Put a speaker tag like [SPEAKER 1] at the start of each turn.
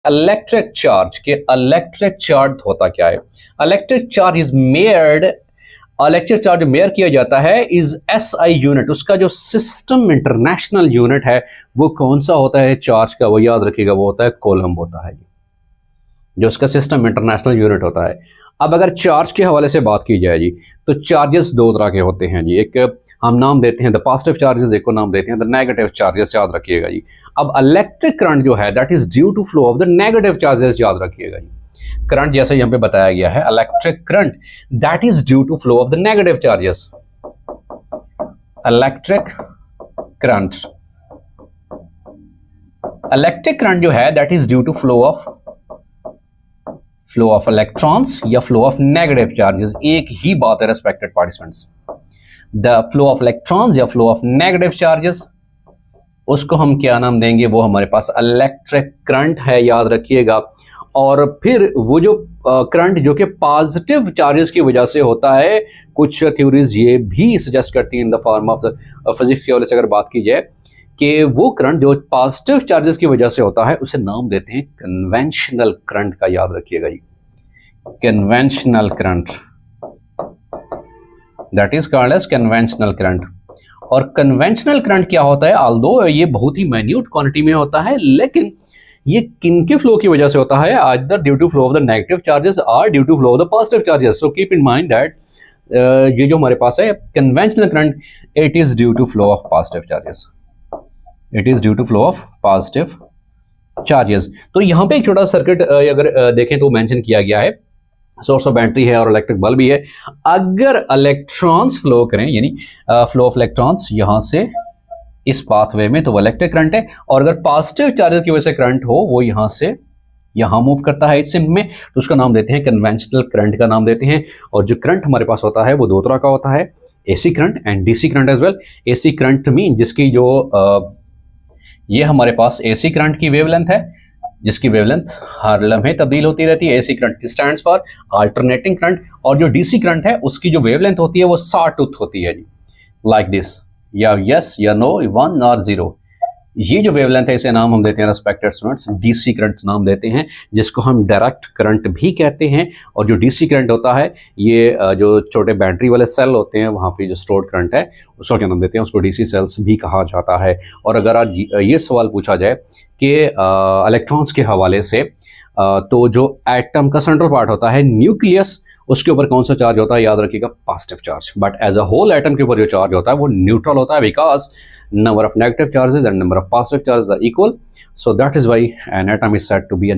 [SPEAKER 1] Electric charge के electric charge होता क्या है? Electric charge is मेयर्ड, electric charge mayor किया जाता है इज एसआई यूनिट, उसका जो सिस्टम इंटरनेशनल यूनिट है वो कौन सा होता है चार्ज का? वो याद रखिएगा, वो होता है कोलम्ब होता है, जो उसका सिस्टम इंटरनेशनल यूनिट होता है। अब अगर चार्ज के हवाले से बात की जाए जी, तो चार्जेस दो तरह के होते हैं जी। एक हम नाम देते हैं द पॉजिटिव चार्जेस, एक को नाम देते हैं द नेगेटिव चार्जेस, याद रखिएगा जी। अब इलेक्ट्रिक करंट जो है that is due to flow of the negative charges, याद रखिएगा जी। करंट जैसे यहाँ पे बताया गया है, electric current that is due to flow of the negative charges. Electric current, electric current जो है that is due to flow of electrons या फ्लो ऑफ नेगेटिव चार्जेस, एक ही बात है respected participants. The flow of electrons या flow of negative charges, उसको हम क्या नाम देंगे? वो हमारे पास इलेक्ट्रिक करंट है, याद रखिएगा। और फिर वो जो करंट जो कि पॉजिटिव चार्जेस की वजह से होता है, कुछ थ्योरीज ये भी सजेस्ट करती हैं in the form of physics की वजह से अगर बात की जाए कि वो करंट जो पॉजिटिव चार्जेस की वजह से होता है उसे नाम देते हैं कन्वेंशनल करंट का, याद रखिएगा जी। Conventional current, that is called as conventional current. और कन्वेंशनल करंट क्या होता है? ऑल्दो ये बहुत ही माइन्यूट क्वांटिटी में होता है, लेकिन ये किनके फ्लो की वजह से होता है? Either due to flow of the negative charges और due to flow of the positive charges. So keep in mind that ये जो हमारे पास है conventional current, it is due to flow of positive charges, it is due to flow of positive charges. तो यहाँ पे एक छोटा सर्किट अगर देखें तो मेंशन किया गया है, सोर्स ऑफ बैटरी है और इलेक्ट्रिक बल्ब भी है। अगर इलेक्ट्रॉन्स फ्लो करें, यानी फ्लो ऑफ इलेक्ट्रॉन्स यहाँ से इस पाथवे में, तो वो इलेक्ट्रिक करंट है। और अगर पॉजिटिव चार्जेस की वजह से करंट हो, वो यहाँ से यहाँ मूव करता है इस सिंप में, तो उसका नाम देते हैं कन्वेंशनल करंट का नाम देते हैं। और जो करंट हमारे पास होता है वो दो तरह का होता है, AC current and DC current as well. AC current mean जिसकी जो ये हमारे पास एसी करंट की वेवलेंथ है, जिसकी वेवलेंथ हर लम्हे तब्दील होती रहती है। AC current stands for alternating current. और जो डीसी करंट है उसकी जो वेवलेंथ होती है वो सॉटूथ होती है जी, लाइक दिस, या यस या नो, 1 और 0। ये जो वेवलेंथ है इसे नाम हम देते हैं रेस्पेक्टेड स्टूडेंट्स डीसी करंट नाम देते हैं, जिसको हम डायरेक्ट करंट भी कहते हैं। और जो डीसी करंट होता है ये जो छोटे बैटरी वाले सेल होते हैं वहाँ पे जो स्टोर्ड करंट है उसको क्या नाम देते हैं? उसको डीसी सेल्स भी कहा जाता है। और अगर आज ये सवाल पूछा जाए कि इलेक्ट्रॉन्स के हवाले से, तो जो एटम का सेंट्रल पार्ट होता है न्यूक्लियस, उसके ऊपर कौन सा चार्ज होता है? याद रखिएगा positive charge. But as a whole atom के ऊपर जो चार्ज होता है वो न्यूट्रल होता है, because number of negative charges and number of positive charges are equal. So that is why an atom is said to be a